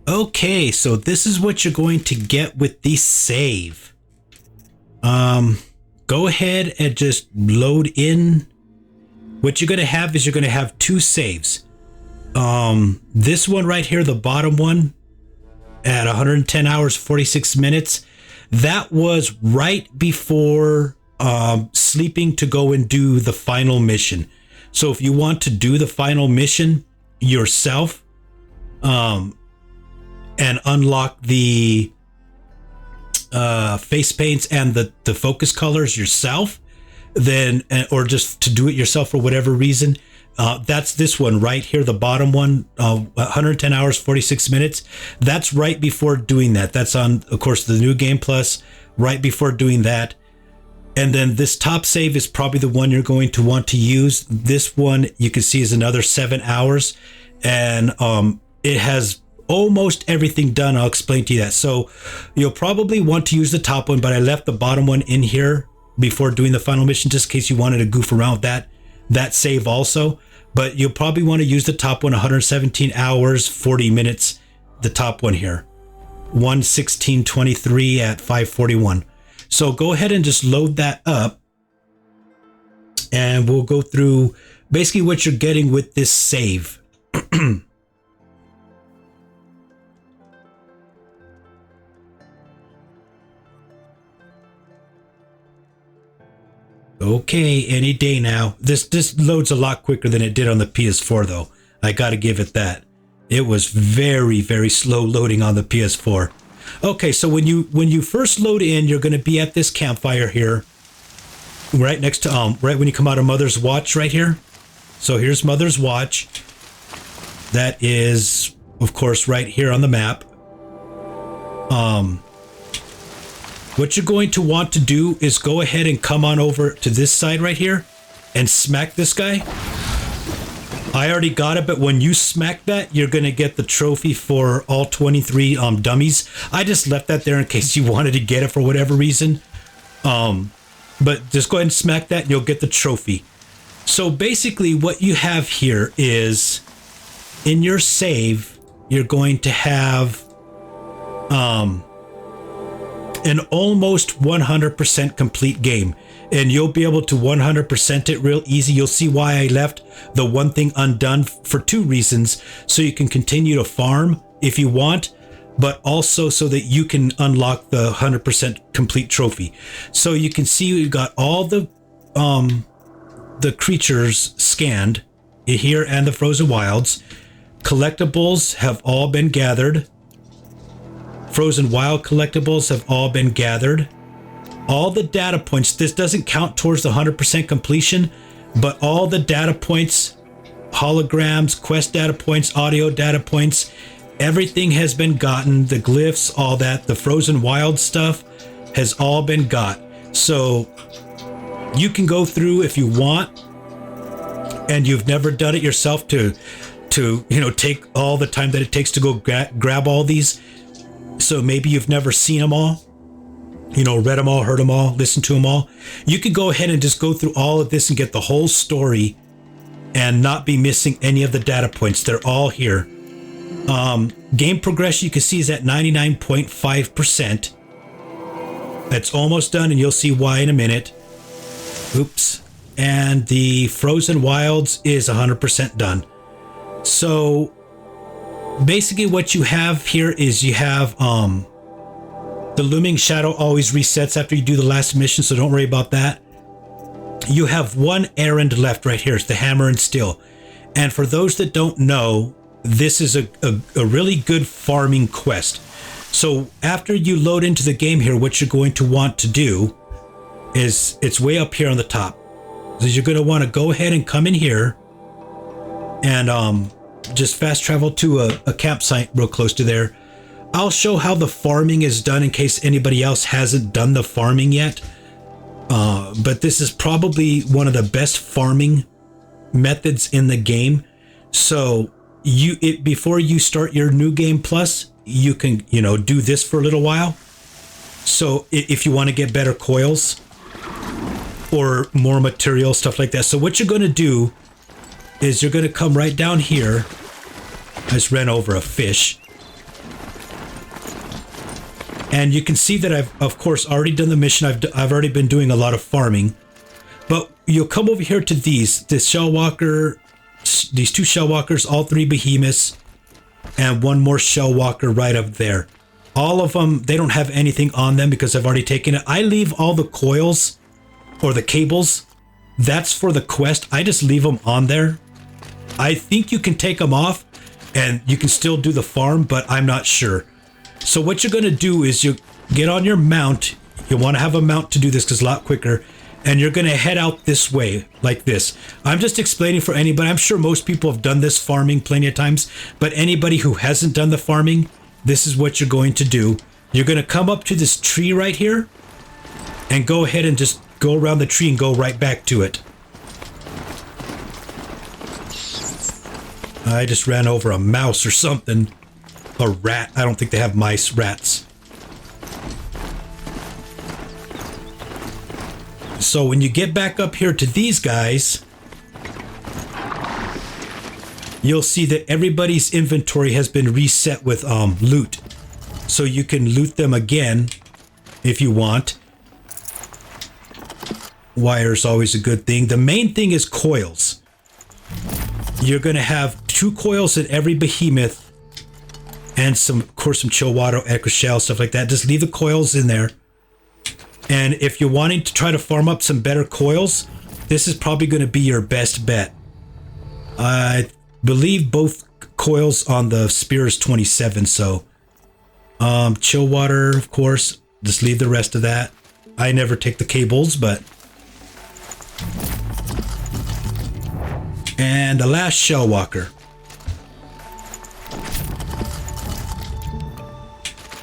Okay, so this is what you're going to get with the save. Go ahead and just load in. What you're going to have is you're going to have two saves. This one right here, the bottom one at 110 hours, 46 minutes. That was right before sleeping to go and do the final mission. So if you want to do the final mission yourself, and unlock the face paints and the focus colors yourself, then, or just to do it yourself for whatever reason, that's this one right here, the bottom one, 110 hours, 46 minutes. That's right before doing that. That's on, of course, the new game plus, right before doing that. And then this top save is probably the one you're going to want to use. This one you can see is another 7 hours, and it has almost everything done. I'll explain to you that. So you'll probably want to use the top one, but I left the bottom one in here before doing the final mission, just in case you wanted to goof around with that save also. But you'll probably want to use the top one, 117 hours, 40 minutes, the top one here, 1:16:23 at 5:41. So go ahead and just load that up, and we'll go through basically what you're getting with this save. Okay, any day now. This loads a lot quicker than it did on the PS4, though. I got to give it that. It was very, very slow loading on the PS4. Okay, so when you first load in, you're going to be at this campfire here, right next to right when you come out of Mother's Watch, right here. So here's Mother's Watch. That is, of course, right here on the map. What you're going to want to do is go ahead and come on over to this side right here and smack this guy. I already got it, but when you smack that, you're going to get the trophy for all 23 dummies. I just left that there in case you wanted to get it for whatever reason. But just go ahead and smack that and you'll get the trophy. So basically what you have here is in your save, you're going to have an almost 100% complete game, and you'll be able to 100% it real easy. You'll see why I left the one thing undone for two reasons: so you can continue to farm if you want, but also so that you can unlock the 100% complete trophy. So you can see we've got all the creatures scanned here and the frozen wilds. Collectibles have all been gathered. Frozen wild collectibles have all been gathered. All the data points, this doesn't count towards the 100% completion, but all the data points, holograms, quest data points, audio data points, everything has been gotten. The glyphs, all that, the frozen wild stuff has all been got. So you can go through if you want, and you've never done it yourself to take all the time that it takes to go grab all these. So maybe you've never seen them all, read them all, heard them all, listened to them all. You could go ahead and just go through all of this and get the whole story and not be missing any of the data points. They're all here. Game progression, you can see, is at 99.5%. That's almost done, and you'll see why in a minute. Oops. And the Frozen Wilds is 100% done. So basically what you have here is you have the Looming Shadow always resets after you do the last mission, so don't worry about that. You have one errand left right here. It's the Hammer and Steel. And for those that don't know, this is a really good farming quest. So after you load into the game here, what you're going to want to do is, it's way up here on the top. So you're going to want to go ahead and come in here and just fast travel to a campsite real close to there. I'll show how the farming is done in case anybody else hasn't done the farming yet. But this is probably one of the best farming methods in the game. So before you start your new game plus, you can do this for a little while. So if you want to get better coils or more material, stuff like that. So what you're going to do is you're going to come right down here. I just ran over a fish. And you can see that I've, of course, already done the mission. I've already been doing a lot of farming. But you'll come over here to these shell walker, these 2 shell walkers, all 3 behemoths, and 1 more shell walker right up there. All of them, they don't have anything on them because I've already taken it. I leave all the coils or the cables. That's for the quest. I just leave them on there. I think you can take them off and you can still do the farm, but I'm not sure. So what you're going to do is you get on your mount. You want to have a mount to do this because it's a lot quicker. And you're going to head out this way like this. I'm just explaining for anybody. I'm sure most people have done this farming plenty of times, but anybody who hasn't done the farming, this is what you're going to do. You're going to come up to this tree right here and go ahead and just go around the tree and go right back to it. I just ran over a mouse or something. A rat. I don't think they have mice, rats. So when you get back up here to these guys, you'll see that everybody's inventory has been reset with loot. So you can loot them again if you want. Wire's always a good thing. The main thing is coils. You're going to have 2 coils in every behemoth and some, of course, some Chillwater, Echo Shell, stuff like that. Just leave the coils in there. And if you're wanting to try to farm up some better coils, this is probably going to be your best bet. I believe both coils on the spear is 27, so Chillwater, of course, just leave the rest of that. I never take the cables, but and the last shell walker.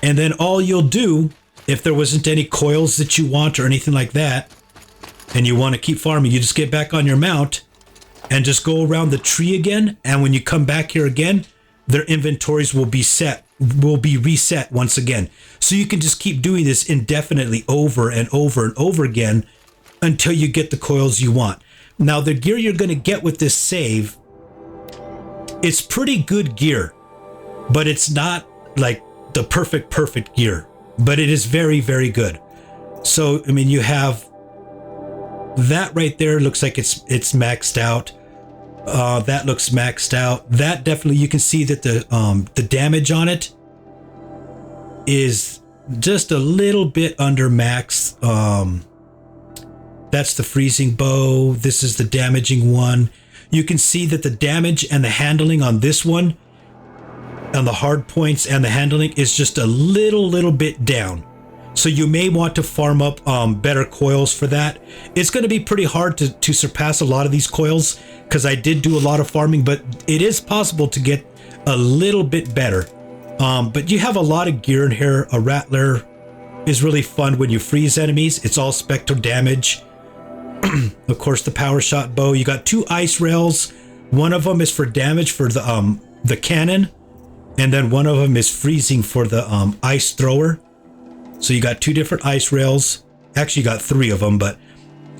And then all you'll do, if there wasn't any coils that you want or anything like that, and you want to keep farming, you just get back on your mount and just go around the tree again. And when you come back here again, their inventories will be reset once again. So you can just keep doing this indefinitely over and over and over again until you get the coils you want. Now, the gear you're going to get with this save, it's pretty good gear, but it's not like the perfect gear, but it is very, very good. So, I mean, you have that right there. Looks like it's maxed out. That looks maxed out. That definitely, you can see that the damage on it is just a little bit under max. That's the freezing bow. This is the damaging one. You can see that the damage and the handling on this one, on the hard points and the handling, is just a little bit down. So you may want to farm up better coils for that. It's going to be pretty hard to surpass a lot of these coils because I did do a lot of farming, but it is possible to get a little bit better. But you have a lot of gear in here. A Rattler is really fun when you freeze enemies. It's all spectral damage. Of course, the power shot bow. You got 2 ice rails. One of them is for damage for the cannon, and then one of them is freezing for the ice thrower. So you got 2 different ice rails. Actually, you got 3 of them, but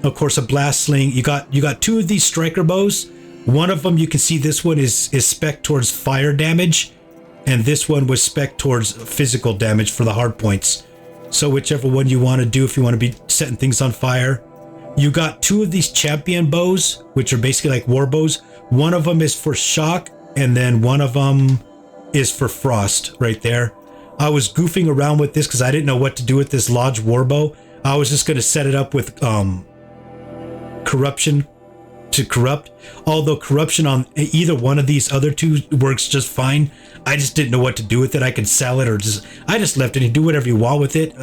of course a blast sling. You got 2 of these striker bows. One of them, you can see this one is spec towards fire damage, and this one was spec towards physical damage for the hard points. So whichever one you want to do, if you want to be setting things on fire. You got 2 of these champion bows, which are basically like war bows. One of them is for shock, and then one of them is for frost right there. I was goofing around with this because I didn't know what to do with this Lodge Warbow. I was just going to set it up with corruption to corrupt. Although corruption on either one of these other 2 works just fine. I just didn't know what to do with it. I could sell it or I just left it and do whatever you want with it.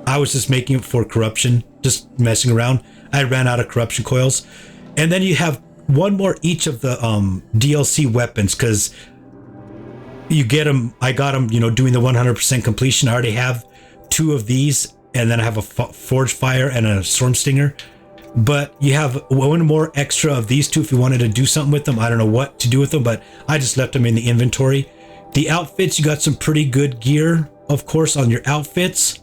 I was just making it for corruption, just messing around. I ran out of corruption coils. And then you have 1 more each of the DLC weapons because you get them. I got them, doing the 100% completion. I already have 2 of these, and then I have a Forge Fire and a Storm Stinger. But you have 1 more extra of these 2 if you wanted to do something with them. I don't know what to do with them, but I just left them in the inventory. The outfits, you got some pretty good gear, of course, on your outfits.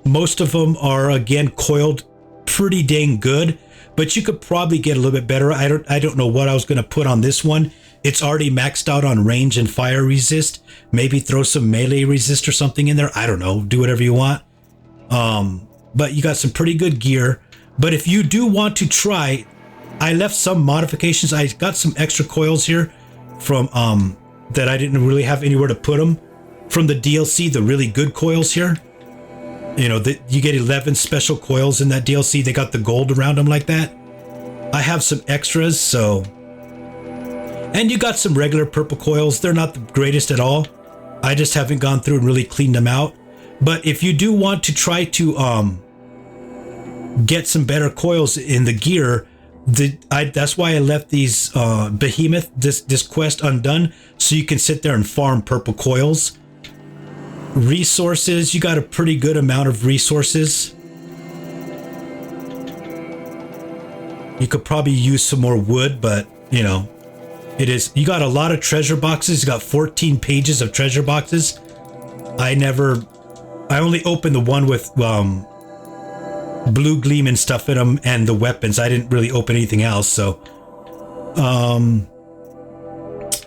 Most of them are, again, coiled pretty dang good, but you could probably get a little bit better. I don't know what I was going to put on this one. It's already maxed out on range and fire resist. Maybe throw some melee resist or something in there. I don't know. Do whatever you want. But you got some pretty good gear. But if you do want to try, I left some modifications. I got some extra coils here from that I didn't really have anywhere to put them from the DLC, the really good coils here. You know, you get 11 special coils in that DLC. They got the gold around them like that. I have some extras, so... And you got some regular purple coils. They're not the greatest at all. I just haven't gone through and really cleaned them out. But if you do want to try to get some better coils in the gear, that's why I left these Behemoth, this quest undone, so you can sit there and farm purple coils. Resources, you got a pretty good amount of resources. You could probably use some more wood, but you know, you got a lot of treasure boxes. You got 14 pages of treasure boxes. I only opened the one with blue gleam and stuff in them and the weapons. I didn't really open anything else, so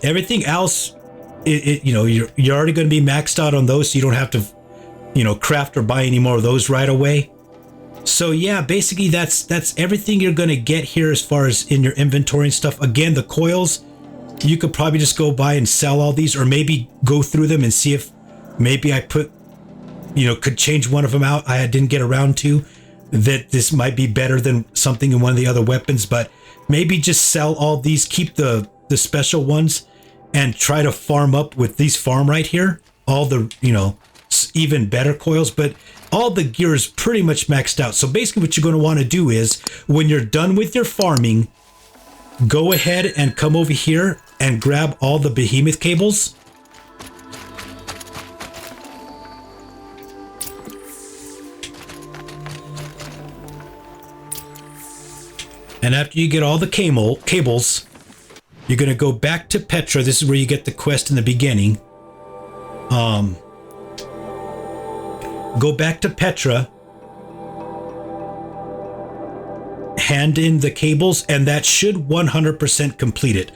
everything else, you know, you're already going to be maxed out on those, so you don't have to, you know, craft or buy any more of those right away. So yeah, basically that's everything you're going to get here as far as in your inventory and stuff. Again, the coils, you could probably just go buy and sell all these, or maybe go through them and see if maybe I could change one of them out. I didn't get around to that. This might be better than something in one of the other weapons, but maybe just sell all these, keep the special ones, and try to farm up with these farm right here. All the, you know, even better coils, but all the gear is pretty much maxed out. So basically what you're going to want to do is when you're done with your farming, go ahead and come over here and grab all the Behemoth cables. And after you get all the cables, you're going to go back to Petra. This is where you get the quest in the beginning. Go back to Petra. Hand in the cables, and that should 100% complete it.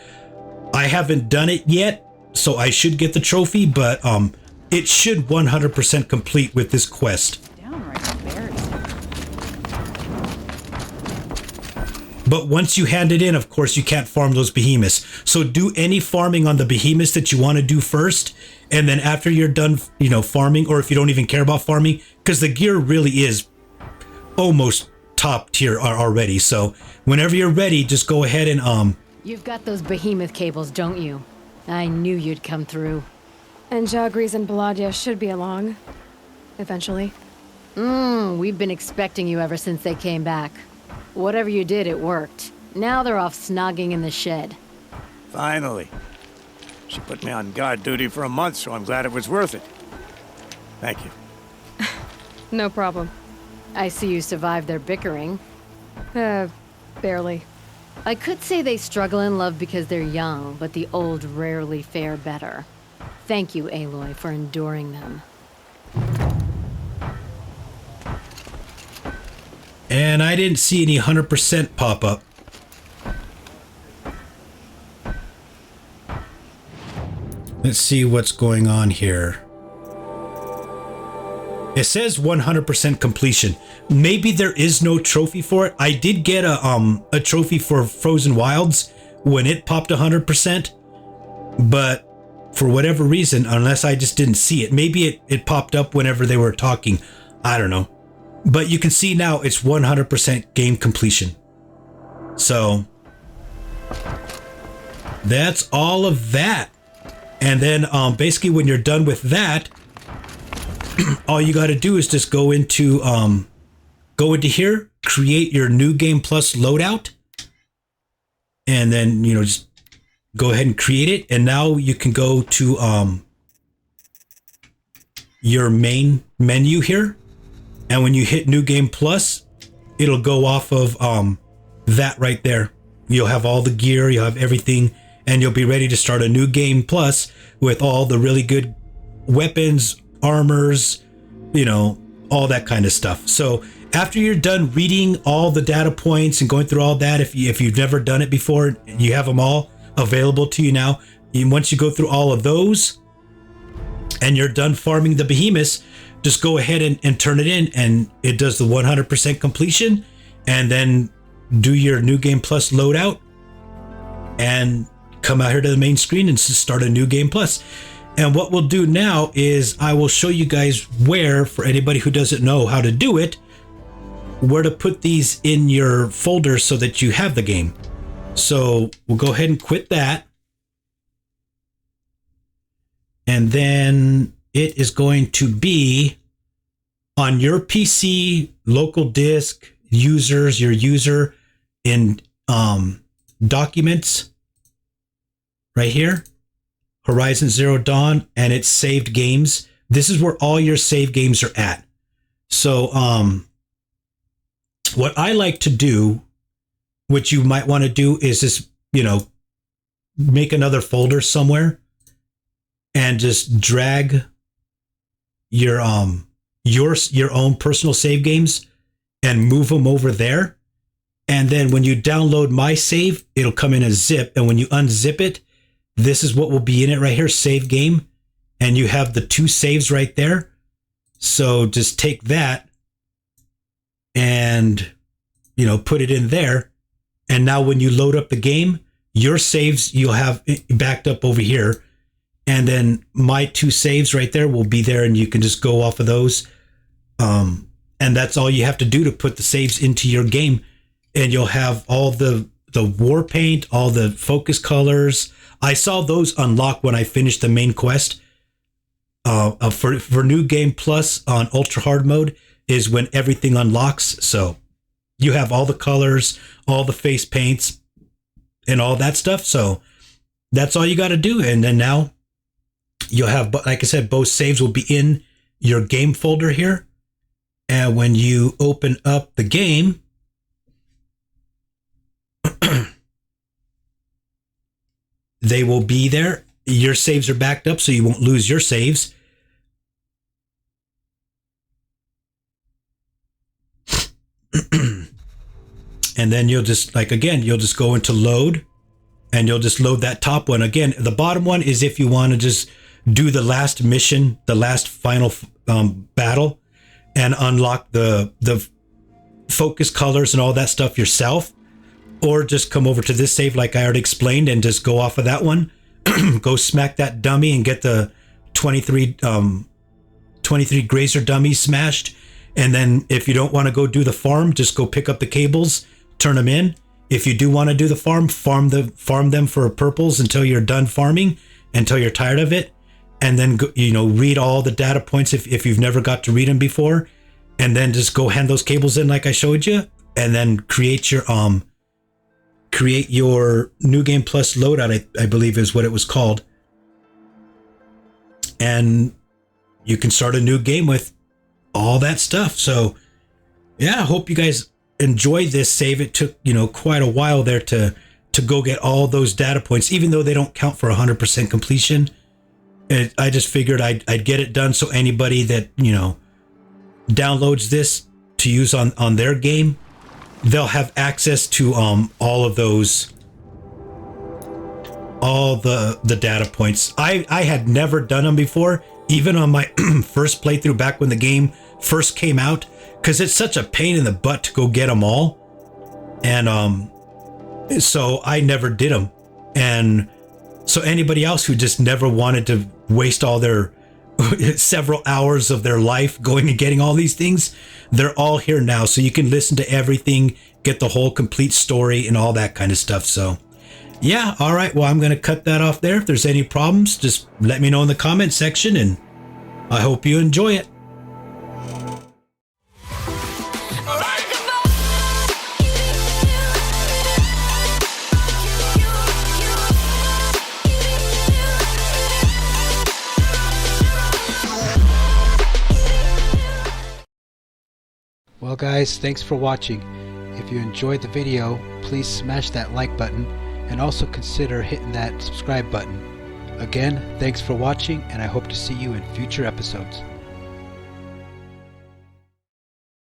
I haven't done it yet, so I should get the trophy, but it should 100% complete with this quest. But once you hand it in, of course, you can't farm those behemoths. So do any farming on the behemoths that you want to do first. And then after you're done, you know, farming, or if you don't even care about farming, because the gear really is almost top tier already. So whenever you're ready, just go ahead and... You've got those behemoth cables, don't you? I knew you'd come through. And Jagris and Baladia should be along. Eventually. We've been expecting you ever since they came back. Whatever you did, it worked. Now they're off snogging in the shed. Finally. She put me on guard duty for a month, so I'm glad it was worth it. Thank you. No problem. I see you survived their bickering. Barely. I could say they struggle in love because they're young, but the old rarely fare better. Thank you, Aloy, for enduring them. And I didn't see any 100% pop up. Let's see what's going on here. It says 100% completion. Maybe there is no trophy for it. I did get a trophy for Frozen Wilds when it popped 100%, but for whatever reason, unless I just didn't see it, maybe it popped up whenever they were talking. I don't know. But you can see now it's 100% game completion. So that's all of that. And then basically when you're done with that, all you got to do is just go into here, create your new game plus loadout, and then, you know, just go ahead and create it. And now you can go to your main menu here. And when you hit New Game Plus, it'll go off of that right there. You'll have all the gear, you'll have everything, and you'll be ready to start a New Game Plus with all the really good weapons, armors, you know, all that kind of stuff. So After you're done reading all the data points and going through all that, if you've never done it before, you have them all available to you now. Once you go through all of those and you're done farming the behemoths, just go ahead and turn it in, and it does the 100% completion, and then do your New Game Plus loadout and come out here to the main screen and start a New Game Plus. And what we'll do now is I will show you guys where, for anybody who doesn't know how to do it, where to put these in your folder so that you have the game. So we'll go ahead and quit that. And then it is going to be on your PC, local disk, users, your user in documents right here, Horizon Zero Dawn, and it's saved games. This is where all your save games are at. So what I like to do, which you might want to do, is just, make another folder somewhere and just drag your own personal save games and move them over there. And then when you download my save, it'll come in a zip. And when you unzip it, this is what will be in it right here, save game. And you have the 2 saves right there. So just take that and, put it in there. And now when you load up the game, your saves you'll have backed up over here. And then my 2 saves right there will be there, and you can just go off of those. And that's all you have to do to put the saves into your game. And you'll have all the war paint, all the focus colors. I saw those unlock when I finished the main quest. For New Game Plus on Ultra Hard mode is when everything unlocks. So you have all the colors, all the face paints, and all that stuff. So that's all you got to do. And then now you'll have, like I said, both saves will be in your game folder here. And when you open up the game, they will be there. Your saves are backed up, so you won't lose your saves. And then you'll just, you'll just go into load, and you'll just load that top one. Again, the bottom one is if you want to just do the last mission, the last final battle, and unlock the focus colors and all that stuff yourself. Or just come over to this save like I already explained and just go off of that one. Go smack that dummy and get the 23 Grazer dummies smashed. And then if you don't want to go do the farm, just go pick up the cables, turn them in. If you do want to do the farm them for purples until you're done farming, until you're tired of it. And then, read all the data points if you've never got to read them before. And then just go hand those cables in like I showed you. And then create your New Game Plus loadout, I believe is what it was called. And you can start a new game with all that stuff. So yeah, I hope you guys enjoy this save. It took, quite a while there to go get all those data points, even though they don't count for 100% completion. I just figured I'd get it done so anybody that, downloads this to use on their game, they'll have access to all of those, all the data points. I had never done them before, even on my first playthrough back when the game first came out, because it's such a pain in the butt to go get them all. And so I never did them. And so anybody else who just never wanted to waste all their several hours of their life going and getting all these things, they're all here now. So you can listen to everything, get the whole complete story and all that kind of stuff. So yeah, all right, well, I'm going to cut that off there. If there's any problems, just let me know in the comment section, and I hope you enjoy it. Well guys, thanks for watching. If you enjoyed the video, please smash that like button and also consider hitting that subscribe button. Again, thanks for watching, and I hope to see you in future episodes.